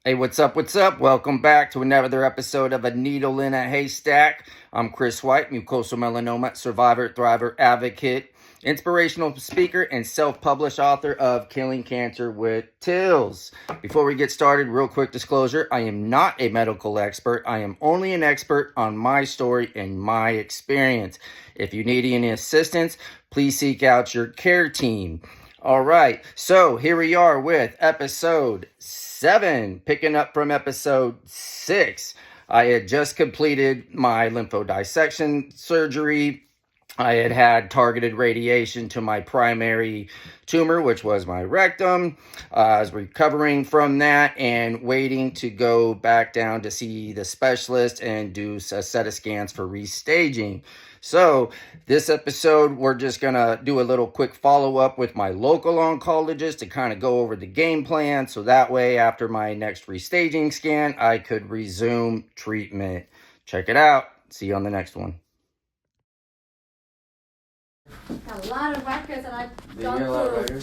Hey, what's up? What's up? Welcome back to another episode of A Needle in a Haystack. I'm Chris White, mucosal melanoma survivor, thriver, advocate, inspirational speaker, and self-published author of Killing Cancer with Tills. Before we get started, real quick disclosure, I am not a medical expert. I am only an expert on my story and my experience. If you need any assistance, please seek out your care team. All right, so here we are with episode 7, picking up from episode 6. I had just completed my lymphodissection surgery. I had targeted radiation to my primary tumor, which was my rectum. I was recovering from that and waiting to go back down to see the specialist and do a set of scans for restaging. So this episode, we're just going to do a little quick follow-up with my local oncologist to kind of go over the game plan. So that way, after my next restaging scan, I could resume treatment. Check it out. See you on the next one. Got a lot of records that I've gone through.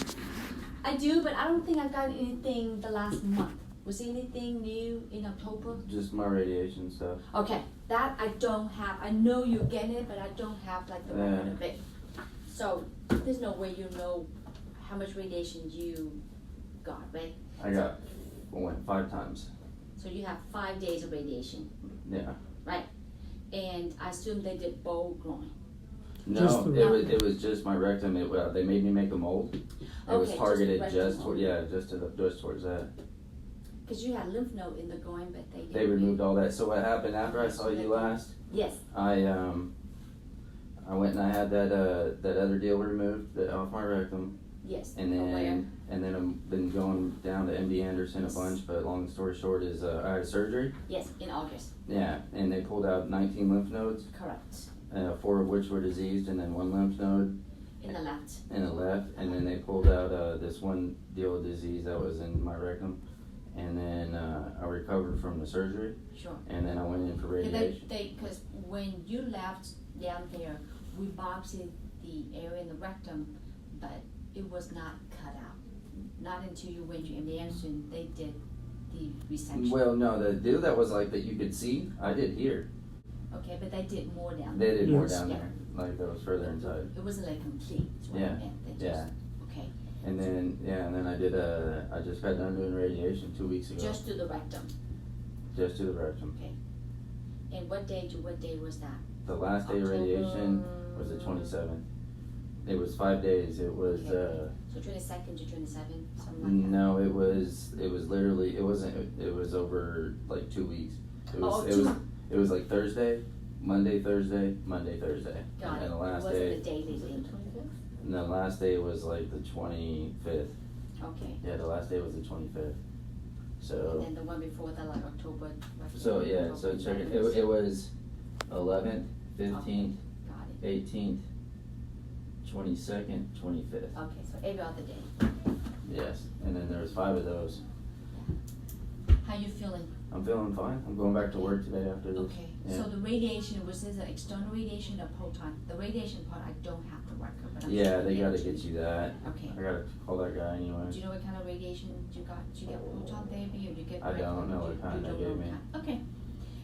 I do, but I don't think I've got anything the last month. Was there anything new in October? Just my radiation stuff. Okay, that I don't have. I know you're getting it, but I don't have like the record of it. So there's no way you know how much radiation you got, right? I went 5 times. So you have 5 days of radiation. Yeah. Right. And I assume they did bowl growing. No, it was just my rectum. They made me make a mold. It was targeted just towards that. Because you had lymph node in the groin, but they removed all that. So what happened after I saw you last? Yes. I went and I had that other deal removed off my rectum. Yes. And then I've been going down to MD Anderson a bunch. But long story short is I had a surgery. Yes, in August. Yeah, and they pulled out 19 lymph nodes. Correct. 4 of which were diseased, and then 1 lymph node in the left. And then they pulled out this one deal of disease that was in my rectum, and then I recovered from the surgery. Sure. And then I went in for radiation. Because when you left down there, we biopsied the area in the rectum, but it was not cut out. Not until you went to MD Anderson, they did the resection. Well, no, the deal that was like that you could see, I did here. Okay, but they did more down there. They did more down there, like that was further inside. It wasn't like complete, is what I meant. They just, okay. And then I just got done doing radiation 2 weeks ago. Just to the rectum? Just to the rectum. Okay. And what day to what day was that? The last day of radiation was the 27th. It was 5 days. It was, So 22nd to 27th, something like that? No, it was literally, it was over like 2 weeks. It was like Thursday, Monday, Thursday, Monday, Thursday. Got it. And the last it wasn't day. the daily week. And the last day was like the 25th. Okay. Yeah, the last day was the 25th. So. And then the one before that, like October. So yeah, so check it. It was 11th, 15th, 18th, 22nd, 25th. Okay, so every other day. Yes, and then there was 5 of those. How you feeling? I'm feeling fine. I'm going back to work today after this. Okay, so the radiation, was this an external radiation or proton? The radiation part, I don't have the record, but I'm sure they gotta get you that. Okay. I gotta call that guy anyway. Do you know what kind of radiation you got? Did you get proton therapy or did you get? I don't know what kind they gave me. Okay,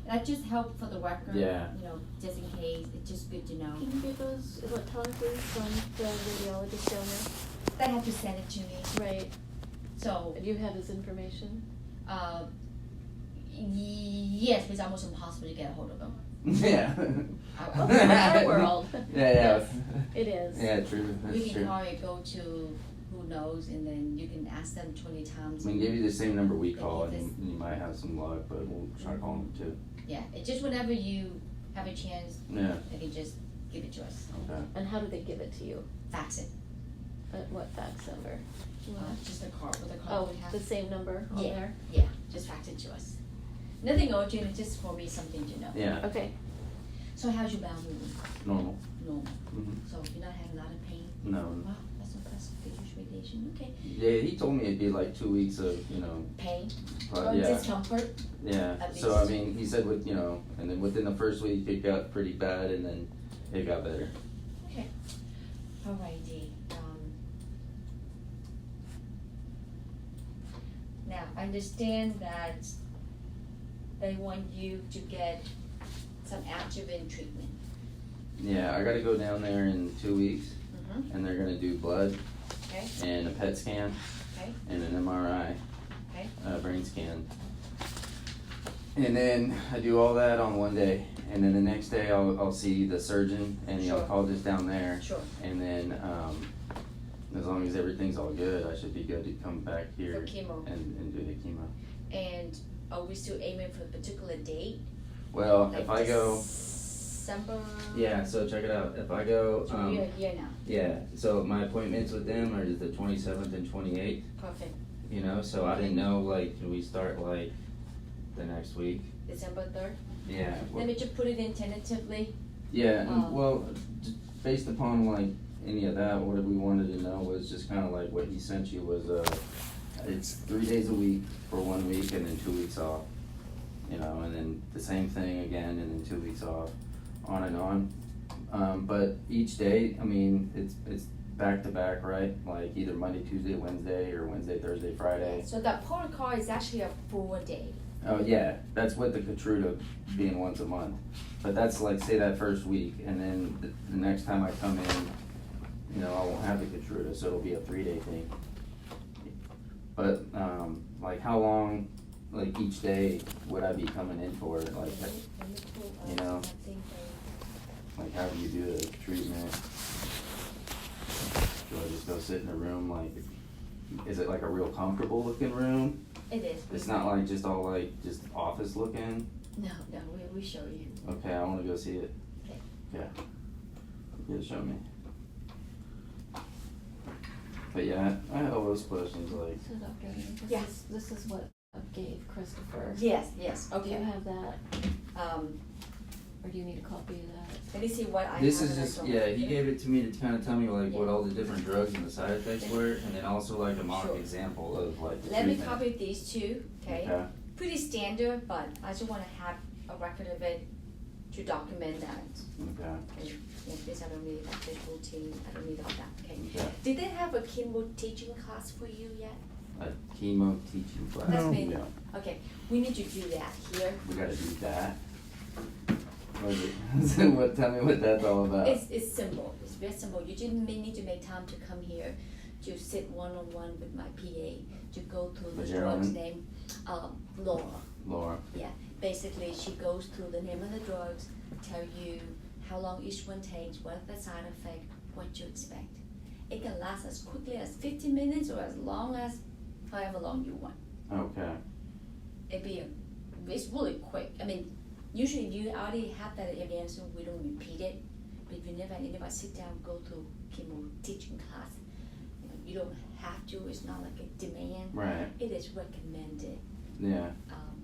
that just helped for the record. Yeah. You know, just in case, it's just good to know. Can you get those electronically from the radiologist down there? They have to send it to me. Right. So. Do you have his information? Yes, but it's almost impossible to get a hold of them. Yeah. Our world. Yeah. It is. Yeah, true. That's you can true. probably go to who knows, and then you can ask them 20 times. We can give you the same number we call, and you might have some luck, but we'll try to call them too. Yeah, it's just whenever you have a chance, they can just give it to us. Okay. And how do they give it to you? Fax it. What fax number? Just the card. With the card we have. The same number on there? Yeah, just fax it to us. Nothing urgent, it's just for me something to know. Yeah. Okay. So how's your bowel moving? Normal. Normal. Mm-hmm. So you're not having a lot of pain? No. Wow, that's impressive. Good use radiation. Okay. Yeah, he told me it'd be like 2 weeks of, pain? Yeah. Discomfort? Yeah. So I mean, he said and then within the first week it got pretty bad, and then it got better. Okay. Alrighty. Now, I understand that they want you to get some adjuvant treatment. Yeah, I gotta go down there in 2 weeks, Mm-hmm. and they're gonna do blood Okay, and a PET scan okay, and an MRI, okay. brain scan. And then I do all that on one day, and then the next day I'll see the surgeon and the Sure. oncologist down there. Sure. And then as long as everything's all good, I should be good to come back here For chemo. and do the chemo. And are we still aiming for a particular date? Well, Like if I go, December? yeah. So check it out. If I go, So we are here now. yeah. So my appointments with them are the 27th and 28th. Perfect. You know, so I didn't know, like, can we start like the next week? December 3rd? Yeah. Let me just put it in tentatively. Yeah, and, Um, well, based upon like any of that, what we wanted to know was just kind of like what he sent you was it's 3 days a week for 1 week and then 2 weeks off, you know, and then the same thing again and then 2 weeks off, on and on. But each day, I mean, it's back to back, right? Like either Monday, Tuesday, Wednesday, or Wednesday, Thursday, Friday. So that protocol is actually a 4-day. Oh yeah, that's with the Keytruda being once a month. But that's like, say that first week, and then the next time I come in, you know, I won't have the Keytruda, so it'll be a 3-day thing. But like how long, like each day would I be coming in for? Like, Let me pull up you know. something for like how do you do the treatment? Do I just go sit in a room? Like, is it like a real comfortable looking room? you. It is. It's not like just all like just office looking. No, we show you. Okay, I want to go see it. Okay. Yeah. Yeah, show me. But yeah, I had all those questions like. So Dr. Yeah. This is what I gave Christopher. Yes, Do you okay. have that, Um, or do you need a copy of that? let me see what I have. This is and I just, don't. yeah, he gave it to me to kind of tell me like what all the different drugs and the side effects were, and then also like a mock Sure. example of like the Let me treatment. copy these two, okay? Pretty standard, but I just wanna have a record of it to document that. Okay. Okay, yeah, this I don't need, like this routine, I don't need all that, okay? Okay. Did they have a chemo teaching class for you yet? A chemo teaching class. That's me. No. Okay, we need to do that here. We gotta do that. What is it? What? Tell me what that's all about. It's simple, it's very simple. You just may need to make time to come here to sit one-on-one with my PA to go through the What's drug's your own? name, Laura. Laura. Yeah, basically she goes through the name of the drugs, tell you how long each one takes, what are the side effect, what to expect. It can last as quickly as 15 minutes or as long as however long you want. Okay. It's really quick. I mean, usually you already have that evidence, we don't repeat it. But if you never anybody sit down, go through chemo teaching class, you don't have to, it's not like a demand. Right. It is recommended Yeah.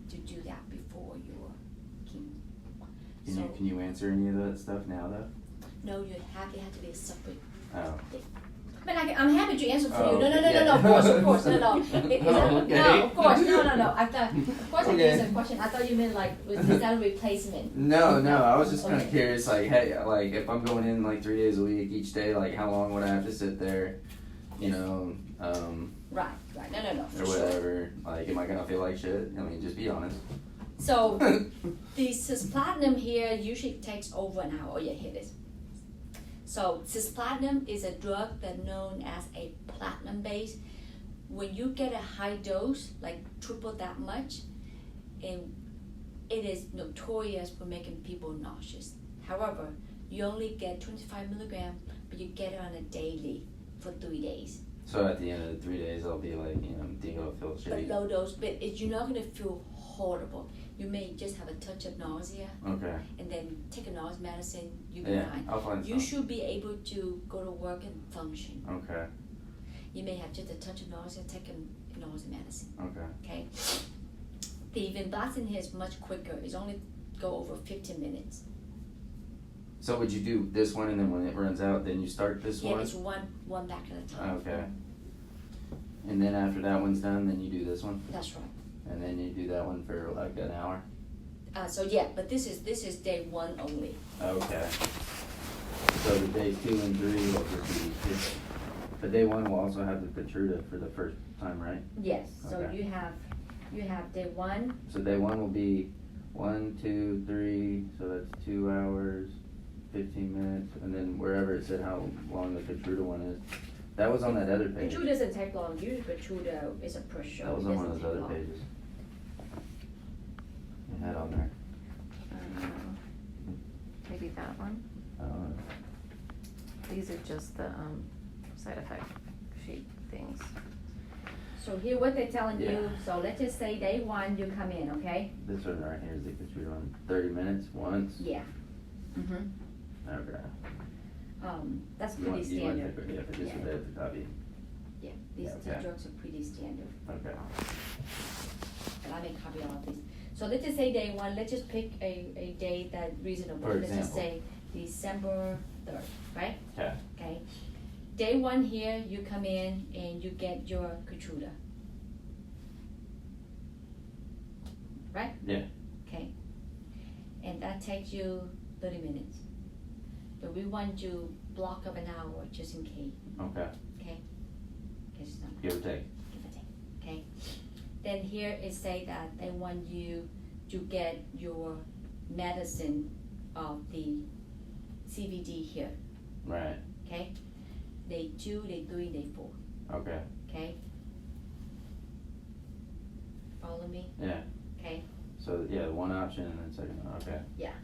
to do that before your chemo. Can you answer any of that stuff now though? No, it have to be a separate Oh. thing. I mean, I'm happy to answer for Oh, you. No, yeah. of course, no. Okay. No, of course, no. I thought, of course, Okay. I answered a question. I thought you meant like, is that a replacement? No, I was just kind of Okay. curious, like, hey, like, if I'm going in like 3 days a week each day, like, how long would I have to sit there, you know, Right, no, or for sure. whatever? Like, am I gonna feel like shit? I mean, just be honest. So, the cisplatin here usually takes over an hour. Oh yeah, here it is. So, cisplatin is a drug that's known as a platinum base. When you get a high dose, like triple that much, and it is notorious for making people nauseous. However, you only get 25 milligrams, but you get it on a daily for 3 days. So at the end of the 3 days, I'll be like, you know, think I'll feel But shitty. low dose, but you're not gonna feel horrible. You may just have a touch of nausea, Okay. and then take a nausea medicine, you'll be Yeah, fine. I'll find You some. should be able to go to work and function. Okay. You may have just a touch of nausea, take a nausea medicine, Okay. okay? The vinblastine here is much quicker. It's only go over 15 minutes. So would you do this one, and then when it runs out, then you start this Yeah, one? it's one back at a time. Okay. And then after that one's done, then you do this one, That's right. and then you do that one for like an hour. So yeah, but this is day 1 only. Okay. So the days 2 and 3 will just be, but day 1 will also have the Keytruda for the first time, right? Yes, so Okay. you have day 1, So day 1 will be 1, 2, 3, so that's 2 hours, 15 minutes, and then wherever it said how long the Keytruda one is. That was on that other page. Keytruda doesn't take long, usually Keytruda is a push. That was on one of those other pages. It had on there. Maybe that one. These are just the side effect sheet things. So here what they're telling Yeah. you, so let's just say day 1 you come in, okay? This one right here is the Keytruda one. 30 minutes once. Yeah. Okay. That's You pretty want standard. to, yeah, for this Yeah. one, that's the copy. Yeah, these okay. drugs are pretty standard. Okay. And I make copy of all these. So let's just say day 1, let's just pick a day that's reasonable. For Let's just say example. December 3rd, right? Okay. Okay. Day 1 here, you come in and you get your Keytruda. Right? Yeah. Okay. And that takes you 30 minutes. But we want you block of an hour just in case, Okay. okay? Cause it's not Give or take. give or take, okay? Then here it say that they want you to get your medicine of the CBD here, Right. okay? Day 2, day 3, day 4, Okay. okay? Follow me? Yeah. Okay? So yeah, one option and then second one. Okay. Yeah.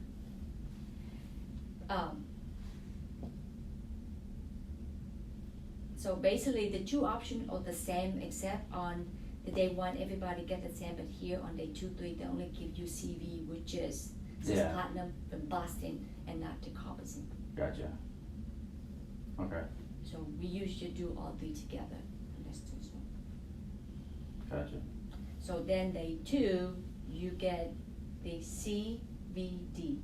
So basically the 2 options are the same except on the day 1 everybody get the same, but here on day 2, 3 they only give you CV, which is Yeah. cisplatin, vinblastine, and not decarbazine. Gotcha. Okay. So we usually do all 3 together. And that's this one. Gotcha. So then day 2 you get the CVD,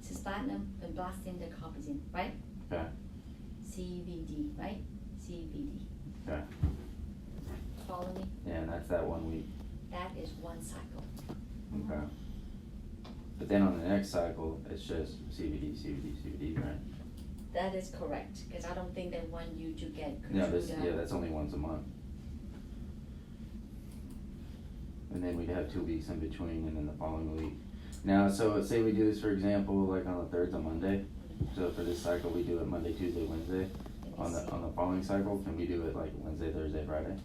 cisplatin, vinblastine, decarbazine, right? Okay. CVD, right? CVD. Okay. Follow me? Yeah, and that's that 1 week. That is 1 cycle. Okay. But then on the next cycle, it's just CBD, right? That is correct, because I don't think they want you to get No, Keytruda. that's only once a month. And then we'd have 2 weeks in between, and then the following week. Now, so say we do this, for example, like on the 3rd to Monday. So for this cycle, we do it Monday, Tuesday, Wednesday. Let me see. On the following cycle, can we do it like Wednesday, Thursday, Friday?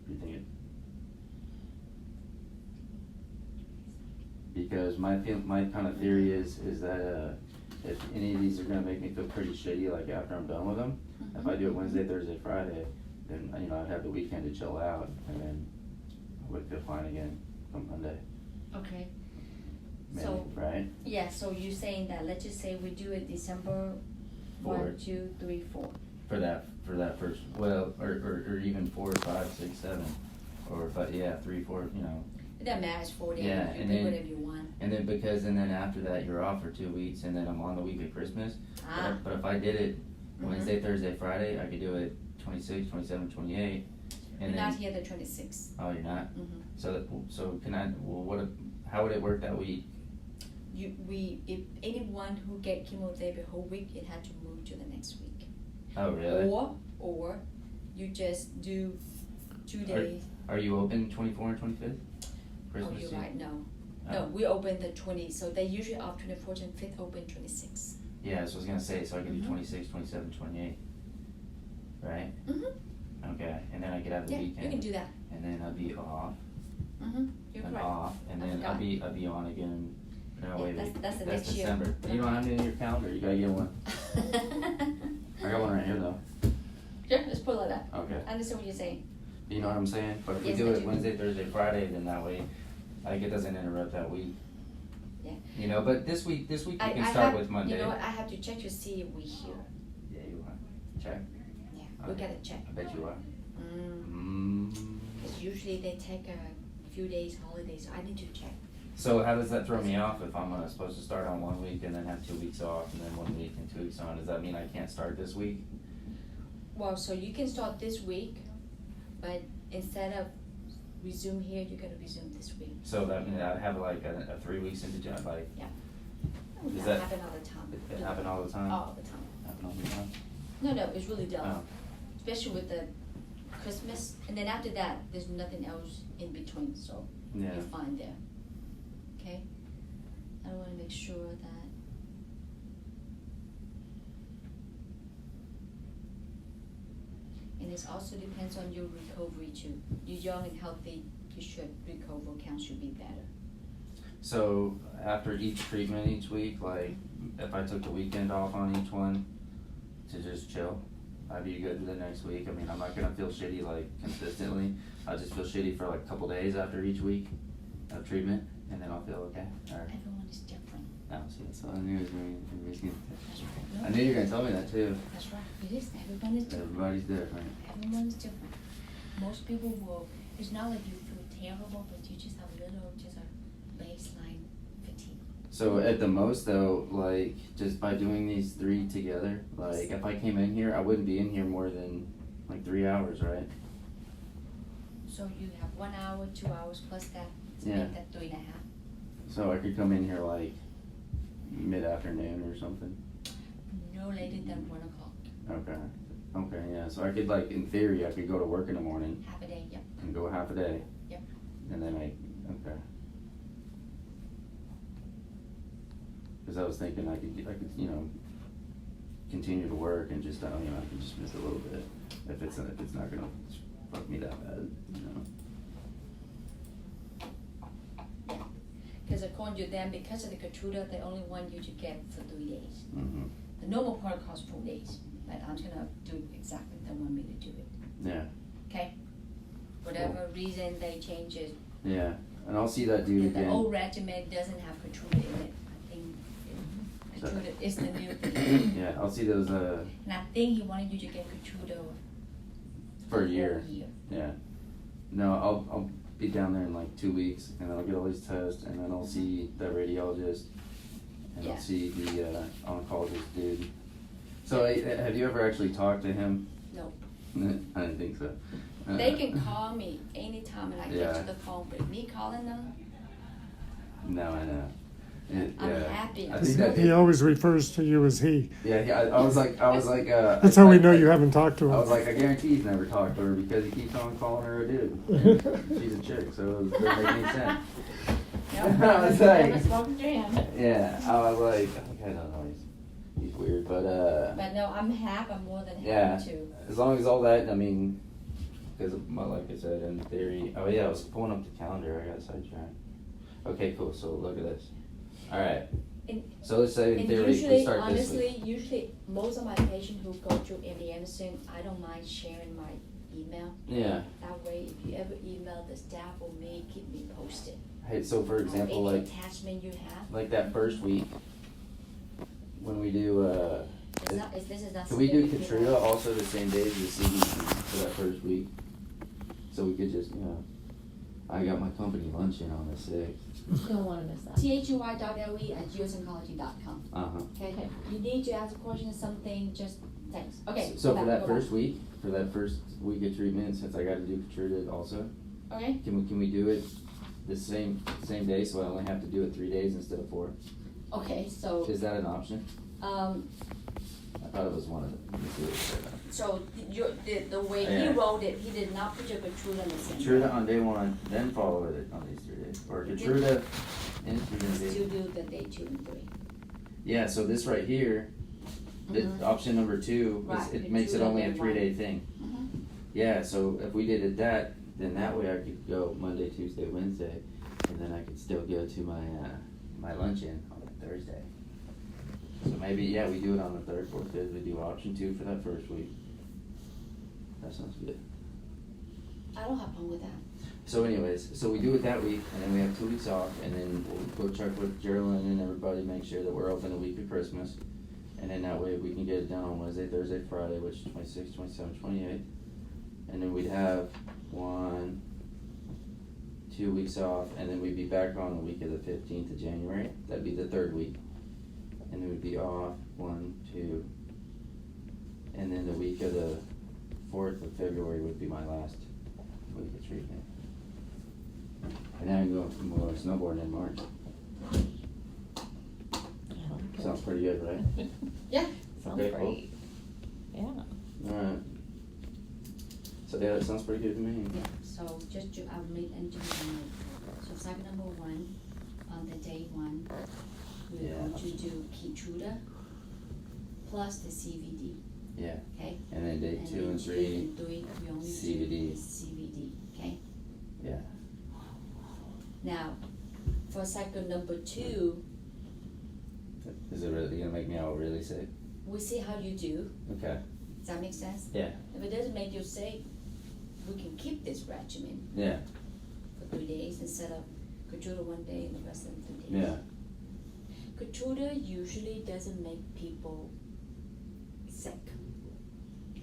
You think it? Because my kind of theory is that if any of these are gonna make me feel pretty shitty, like after I'm done with them, if I do it Wednesday, Thursday, Friday, then I'd have the weekend to chill out, and then I would feel fine again on Monday. Okay, Maybe, so, right? yeah, so you're saying that, let's just say we do it December 1, 4. 2, 3, 4. For that first, well, or even 4, 5, 6, 7, or but yeah, 3, 4, It doesn't matter, it's 4 days, Yeah, you and do then- whatever you want. And then after that you're off for 2 weeks, and then I'm on the week of Christmas. Ah. But if I did it Mhm. Wednesday, Thursday, Friday, I could do it 26, 27, 28, and You're then. not here the 26th. Oh, you're not. Mhm. So can I? Well, how would it work that week? If anyone who get chemotherapy whole week, it had to move to the next week. Oh, really? Or you just do 2 days. Are you open 24 and 25th? Christmas Oh, you're Eve? right, no. Oh. No, we open the 20, so they usually off 24th and 5th, open 26. Yeah, so I was gonna say, so I could do Mhm. 26, 27, 28, right? Mm-hmm. Okay, and then I could have the Yeah, weekend. you can do that. And then I'll be off. Mm-hmm. You're and correct. off, and I then I'll forgot. be on again. No, Yeah, wait, that's the next year. December. You don't have it in your calendar. You gotta get one. I got one right here though. Sure, let's pull it up. Okay. I understand what you're saying. You know what I'm saying? But if Yes, we do I it do. Wednesday, Thursday, Friday, then that way, like it doesn't interrupt that week. Yeah. But this week we I can start have, with Monday. You know what, I have to check to see if we here. Yeah, you are. Check. Yeah, we Okay. gotta check. I bet you are. Mm. Mm. 'Cause usually they take a few days holidays, so I need to check. So how does that throw me off if I'm supposed to start on 1 week and then have 2 weeks off and then 1 week and 2 weeks on? Does that mean I can't start this week? Well, so you can start this week, but instead of resume here, you're gonna resume this week. So that means I'd have like a 3 weeks into job, like That Is that- happen all the time. it happen all the time? All the time. Happen all the time? No, it's really dumb. Oh. Especially with the Christmas, and then after that, there's nothing else in between, so Yeah. you're fine there. Okay? I want to make sure that. And it also depends on your recovery too. You're young and healthy, you should recover count should be better. So after each treatment each week, like if I took the weekend off on each one to just chill, I'd be good the next week. I mean, I'm not gonna feel shitty like consistently. I'll just feel shitty for like a couple days after each week of treatment, and then I'll feel okay. Or, Everyone is different. no, see, that's all I knew. That's right. I knew you were gonna tell me that too. That's right. It is. Everyone is different. Everybody's different. Everyone is different. Most people will. It's not like you feel terrible, but you just have a little, just a baseline fatigue. So at the most though, like just by doing these 3 together, like if I came in here, I wouldn't be in here more than like 3 hours, right? So you have 1 hour, 2 hours plus that. To Yeah. make that 3.5. So I could come in here like mid-afternoon or something. No later than 1 o'clock. Okay. Okay, yeah. So I could like in theory I could go to work in the morning Half a day. Yep. and go half a day. Yep. And then okay. Because I was thinking I could continue to work and just I could just miss a little bit if it's not gonna fuck me that bad, Because according to them, because of the Keytruda, they only want you to get for 3 days. Mm-hmm. The normal protocol is 4 days, but I'm gonna do it exactly. They want me to do it. Yeah. Okay. Whatever reason they change it. Yeah. And I'll see that dude The again. old regimen doesn't have Keytruda in it. I think Keytruda is the new thing. Yeah, I'll see those And I think he wanted you to get Keytruda for a year. Yeah. No, I'll be down there in like 2 weeks, and then I'll get all these tests, and then I'll see the radiologist, and Yeah. I'll see the oncologist dude. So have you ever actually talked to him? No. I didn't think so. They can call me anytime and I get Yeah. to the phone, but me calling them, No, I know. I'm happy. I think that He always refers to you as he. Yeah, I was like, That's how we know you haven't talked to him. I was like, I guarantee he's never talked to her because he keeps on calling her a dude. And she's a chick, so it doesn't make any sense. no, I was never like, spoken to him. yeah, I was like, I don't know, he's weird, but But no, I'm more than happy yeah, to. as long as all that, I mean, because like I said, in theory, oh yeah, I was pulling up the calendar, I got sidetracked. Okay, cool, so look at this. Alright, And- so let's say in And theory, usually, we start this week. usually, most of my patients who go through MD Anderson, I don't mind sharing my email. Yeah, That way, if you ever email, the staff will keep me posted. hey, so for example, Any like, attachment you have. like that first week, when we do, This is not. can we do specific, Keytruda also the same day as the CDC for that first week? So we could just, I got my company luncheon on the 6th. Don't wanna miss that. THUY.LE@usoncology.com. Uh-huh. Okay, you need to ask a question, something, just text. Okay. So go for back, that go first week, for that first week of treatment, since I gotta do Keytruda also, back. Okay, can we do it the same day, so I only have to do it 3 days instead of 4? okay, so, Is that an option? I thought it was one of them. Let me see what it said. so the way he Yeah. wrote it, he did not put your Keytruda on the same. Keytruda on day 1, then follow it on these 3 days, or Keytruda infusion day. To do the day 2 and 3. Yeah, so this right here, Mhm. option number 2, Right, it makes it Keytruda only a day 3-day thing. Mhm. Yeah, so if we did it then that way I could go Monday, Tuesday, Wednesday, and then I could still go to my luncheon on Thursday. So maybe, yeah, we do it on the 3rd, 4th, 5th, we do option 2 for that first week. That sounds good. I don't have a problem with that. So anyways, so we do it that week, and then we have 2 weeks off, and then we'll go check with Geraldine and everybody, make sure that we're open the week of Christmas. And then that way we can get it done on Wednesday, Thursday, Friday, which is 26th, 27th, 28th. And then we'd have 2 weeks off, and then we'd be back on the week of the 15th of January. That'd be the 3rd week. And then we'd be off 1, 2, and then the week of the 4th of February would be my last week of treatment. And then I'm going snowboarding in March. Sounds pretty good, right? Yeah. Sounds Okay, cool. great. Yeah. Alright. So yeah, that sounds pretty good to me. Yeah, so just to, I'll make and do the note. So cycle number 1, on the day 1, we're Yeah. going to do Keytruda plus the CVD, Yeah. okay? And then day And 2 then and 2 3. and 3, we only CVD. do CVD, okay? Yeah. Now, for cycle number 2, Is it really gonna make me all really sick? we see how you do. Okay. Does that make sense? Yeah. If it doesn't make you sick, we can keep this regimen Yeah. for 3 days instead of Keytruda 1 day and the rest of the 3 days. Yeah. Keytruda usually doesn't make people sick.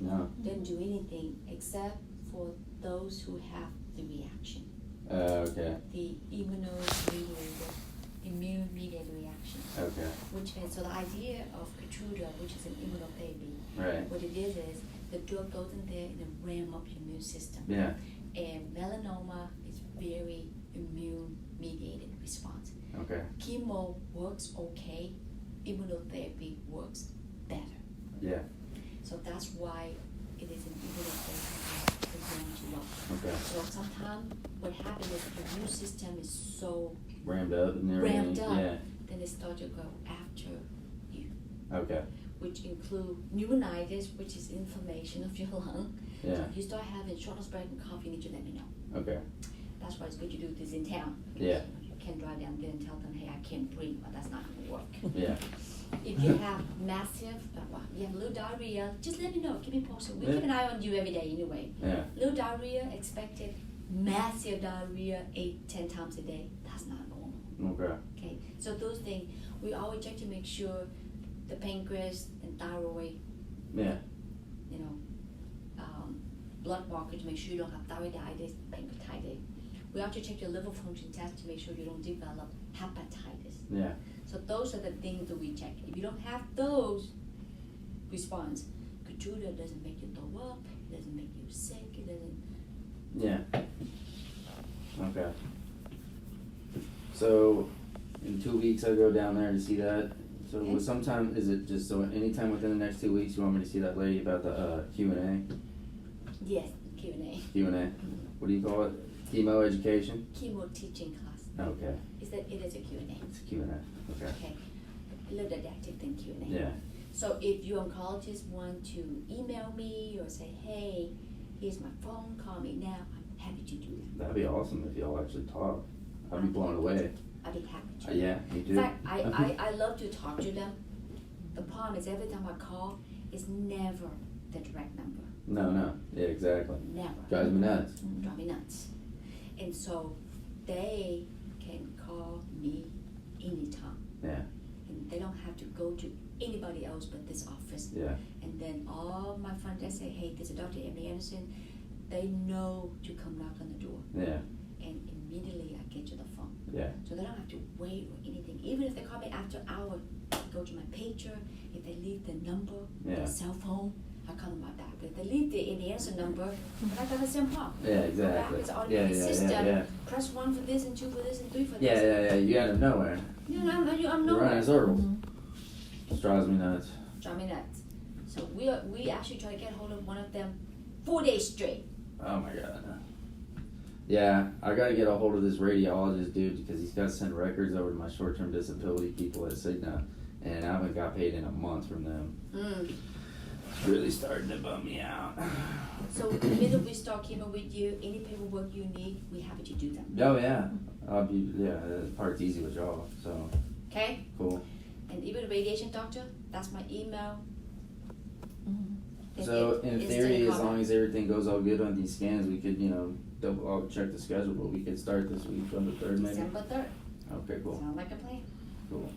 No. Doesn't do anything except for those who have the reaction, Okay. the immune-mediated reaction. Okay. Which means, so the idea of Keytruda, which is an immunotherapy, Right. what it is the drug goes in there and it ram up your immune system. Yeah. And melanoma is very immune-mediated response. Okay. Chemo works okay, immunotherapy works better. Yeah. So that's why it is an immunotherapy designed to work. Okay. So sometimes what happens is if your immune system is so Rammed up and everything. ramped up, Yeah. then it starts to go after you, Okay. which include pneumonitis, which is inflammation of your lung. So Yeah. if you start having shortness, breath, and cough, you need to let me know. Okay. That's why it's good to do this in town. Yeah. You can drive down there and tell them, hey, I can't breathe, but that's not gonna work. Yeah. If you have massive, you have little diarrhea, just let me know, keep me posted. We Yeah. keep an eye on you every day anyway. Yeah. Little diarrhea expected, massive diarrhea 8-10 times a day, that's not normal. Okay. Okay, so those things, we always check to make sure the pancreas and thyroid, Yeah. you know, blood marker to make sure you don't have thyroiditis, pancreatitis. We also check your liver function test to make sure you don't develop hepatitis. Yeah. So those are the things that we check. If you don't have those response, Keytruda doesn't make you throw up, it doesn't make you sick, it doesn't. Yeah. Okay. So, in 2 weeks I go down there to see that. So Okay. sometime, is it just so anytime within the next 2 weeks you want me to see that lady about the Q&A? Yes, Q&A. Q&A. What do you call it? Chemo education? Chemo teaching class. Okay. Is that it is a Q&A. It's Q&A. Okay. Okay. A little didactic than Q&A. Yeah. So if you oncologists want to email me or say, hey, here's my phone, call me now, I'm happy to do that. That'd be awesome if y'all actually talk. I'd be blown away. I'd be happy to. Yeah, me too. In fact, I love to talk to them. The problem is every time I call, it's never the direct number. No. Yeah, exactly. Never. Drives me nuts. Drive me nuts. And so they can call me anytime. Yeah. And they don't have to go to anybody else but this office. Yeah. And then all my front desk say, hey, this is Dr. Emily Anderson. They know to come knock on the door. Yeah. And immediately I get to the phone. Yeah. So they don't have to wait or anything. Even if they call me after hour, I go to my pager. If they leave the number, Yeah. their cell phone, I call them right back. But if they leave the answer number, I got the same problem. Yeah, exactly. It's Yeah, automated system. yeah. Press 1 for this and 2 for this and 3 for Yeah, this. yeah, yeah. You out of nowhere. You know, I'm You're running nowhere. in circles. Just drives me nuts. Drive me nuts. So we actually try to get hold of one of them 4 days straight. Oh my god. Yeah, I gotta get a hold of this radiologist dude because he's gotta send records over to my short-term disability people at Cigna, and I haven't got paid in a month from them. It's really starting to bum me out. So the minute we start chemo with you, any paperwork you need, we happy to do them. Oh yeah, that part's easy with y'all, so Okay? cool. And even the radiation doctor, that's my email. So in theory, as long as everything goes all good on these scans, we could, I'll check the schedule, but we could start this week on the 3rd maybe? December 3rd. Okay, cool. Sound like a plan? Cool.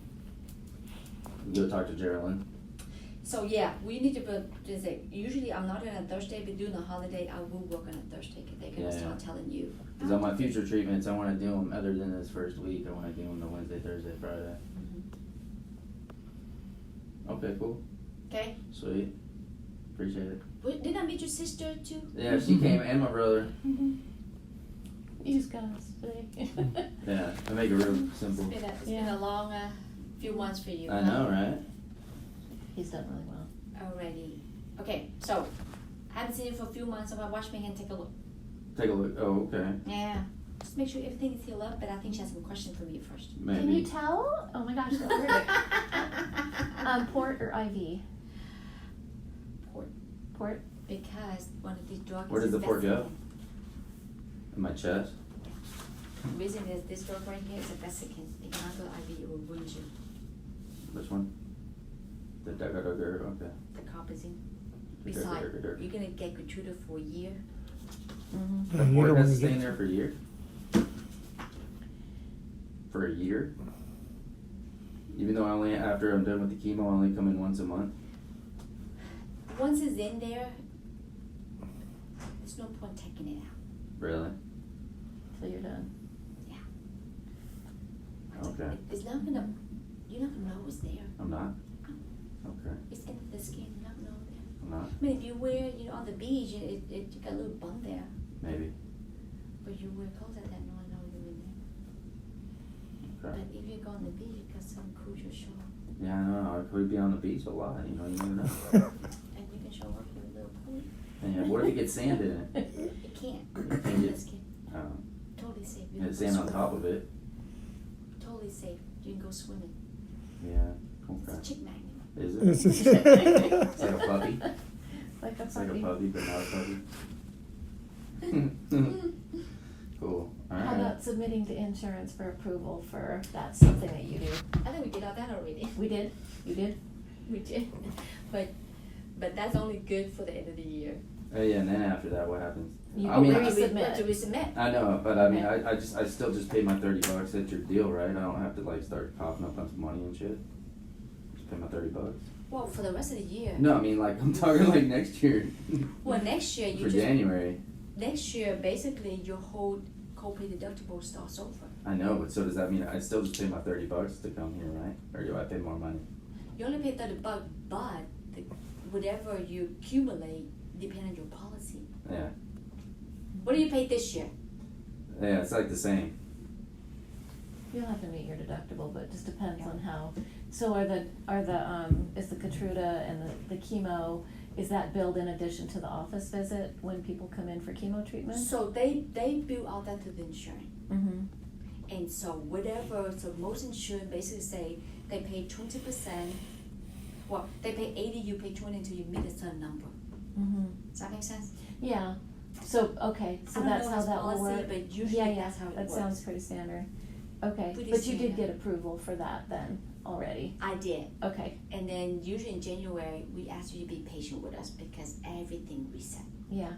Go talk to Geraldine. So yeah, we need to put, usually I'm not on a Thursday, but during the holiday, I will work on a Thursday, because they're gonna start telling you. Because on my future treatments, I want to do them, other than this first week, I want to do them the Wednesday, Thursday, Friday. Okay, cool. Okay? Sweet. Appreciate it. Wait, didn't I meet your sister too? Yeah, she came, and my brother. You just gotta stay. Yeah, I make it real simple. It's been a long few months for you. I know, right? He's done really well. Alrighty. Okay, so I haven't seen it for a few months, so I wash my hand, take a look. Take a look. Oh, okay. Yeah. Just make sure everything is healed up, but I think she has some questions for me first. Maybe. Can you tell? Oh my gosh, that hurt. Port or IV? Port. Port. Because one of these drugs Where does the port go? vesicant. In my chest? The reason is this drug right here is a vesicant. It cannot go IV, it will wound you. Which one? The dagger. Okay. The carpazine. The Besides, dagger. you're gonna get gratuitous for a year. Mm-hmm. Yeah, The you port don't has to wanna stay get- in there for a year? For a year? Even though after I'm done with the chemo, I only come in once a month? Once it's in there, there's no point taking it out. Really? Till you're done. Okay. It's not gonna, you're not gonna know it's there. I'm not? Okay. It's in the skin, you're not gonna know it's there. I'm not? I mean, if you wear, on the beach, you got a little bump there, Maybe. but you wear clothes like that, no one knows you're in there. Okay. But if you go on the beach, you got some crucial show, Yeah, I know. I could be on the beach a lot, you never know. and you can show up your little point. And what if it gets sand in it? It can't, Can't in the get- skin, totally safe. You There's can go sand on swimming. top of it. Totally safe, you can go swimming. Yeah, It's a okay. chick magnet. Is it? This is- It's like a puppy. Like a It's like a puppy. puppy, but not a puppy. Cool. How Alright. about submitting to insurance for approval for, that's something that you do? I think we did all that already. We did? You did? We did, but that's only good for the end of the year. Oh yeah, and then after that, what happens? You I mean, go I- resubmit. What do we submit? I know, but I mean, Okay. I still just pay my $30. That's your deal, right? I don't have to like start coughing up on some money and shit. Just pay my $30. Well, for the rest of the year. No, I mean like I'm talking like next year. Well, next year you For just January. next year basically your whole copay deductible starts over. I know, but so does that mean I still just pay my $30 to come here, right? Or do I pay more money? You only pay $30, but whatever you accumulate depends on your policy. Yeah. What do you pay this year? Yeah, it's like the same. You'll have to meet your deductible, but it just depends on how. So is the Keytruda and the chemo, is that billed in addition to the office visit when people come in for chemo treatment? So they bill all that to the insurance. Mm-hmm. And so whatever, so most insurance basically say they pay 20%, well, they pay 80, you pay 20 until you meet a certain number. Mm-hmm. Does that make sense? Yeah, so, okay, I so don't that's know how his that will policy, work? but usually Yeah, that's how it that works. sounds pretty standard. Okay, Pretty but you did standard. get approval for that then, already? I did. Okay, And then usually in January, we ask you to be patient with us because everything reset. yeah.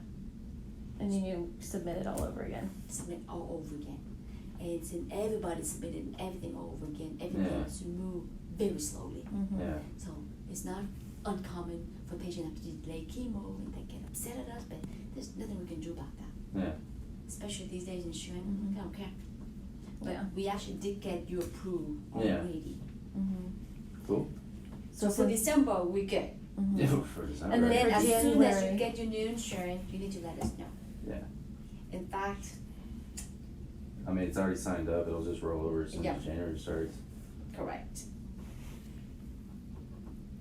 And then you submit it all over again? Submit all over again. And it's in everybody submitted everything all over again. Everything Yeah. has to move very slowly. Mm-hmm. Yeah. So it's not uncommon for patients to delay chemo and they get upset at us, but there's nothing we can do about that. Yeah. Especially these days insurance, Mhm. they don't care. But Yeah. we actually did get you approved Yeah. already. Mm-hmm. Cool. So for December, we good. Mm-hmm. Yeah, for December. And Then for as soon as January. you get your new insurance, you need to let us know. Yeah. In fact, I mean, it's already signed up. It'll just roll over as soon Yeah. as January starts. correct.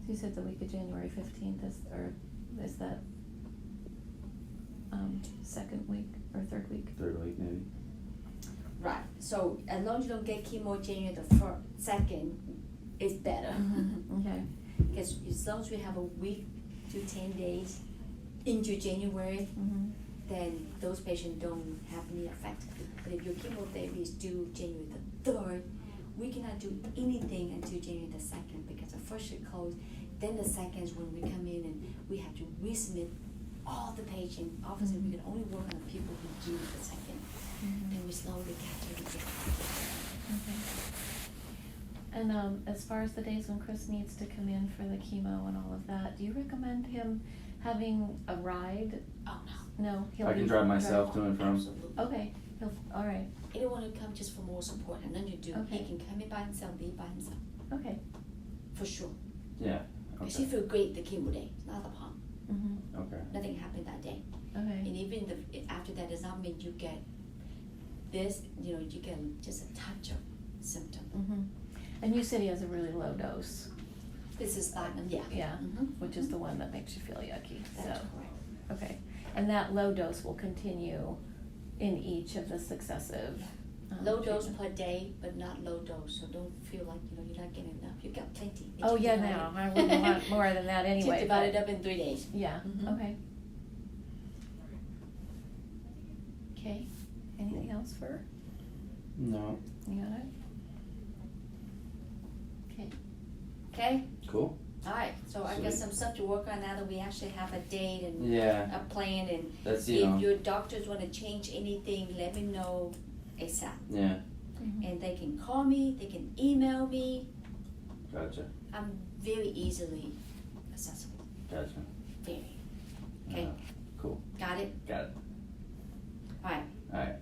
So you said the week of January 15th is that second week or third week? Third week, maybe. Right. So as long as you don't get chemo January the second, it's better. Okay. Because as long as we have a week to 10 days into January, Mm-hmm. then those patients don't have any effect. But if your chemotherapy is due January the 3rd, we cannot do anything until January the 2nd because the first should close. Then the second is when we come in and we have to resubmit all the patients. Obviously, we can only work on the people who do the second. Mhm. And we slowly catch everything. Okay. And as far as the days when Chris needs to come in for the chemo and all of that, do you recommend him having a ride? Oh, no. No, he'll I can be drive myself to and from. Absolutely. Okay, all right, Anyone who comes just for more support, and then you do. Okay. He can come in by himself, leave by himself, okay. for sure. Yeah. Because he Okay. feel great the chemo day. It's not a problem. Mm-hmm. Okay. Nothing happened that day. Okay. And even after that does not mean you get this, you get just a touch of symptom. Mm-hmm. And you said he has a really low dose. This is platinum, yeah. Yeah, Mhm. which is the one that makes you feel yucky, That's so, correct. Okay, and that low dose will continue in each of the successive. Low dose treatment. per day, but not low dose, so don't feel like, you're not getting enough, you got plenty. They Oh, just yeah, divide no, it- I wouldn't want more than that anyway. Just divide it but- up in 3 days. Yeah, Mhm. okay. Okay, anything else for, No. you got it? Okay, Okay, Cool. alright, so I got Sweet. some stuff to work on now that we actually have a date and Yeah. a plan, and That's if your doctors wanna change anything, let me know ASAP. Yeah. And they can call me, they can email me, Gotcha. I'm very easily accessible, Gotcha. very. Okay, Cool. got it? Got it. Alright, All right.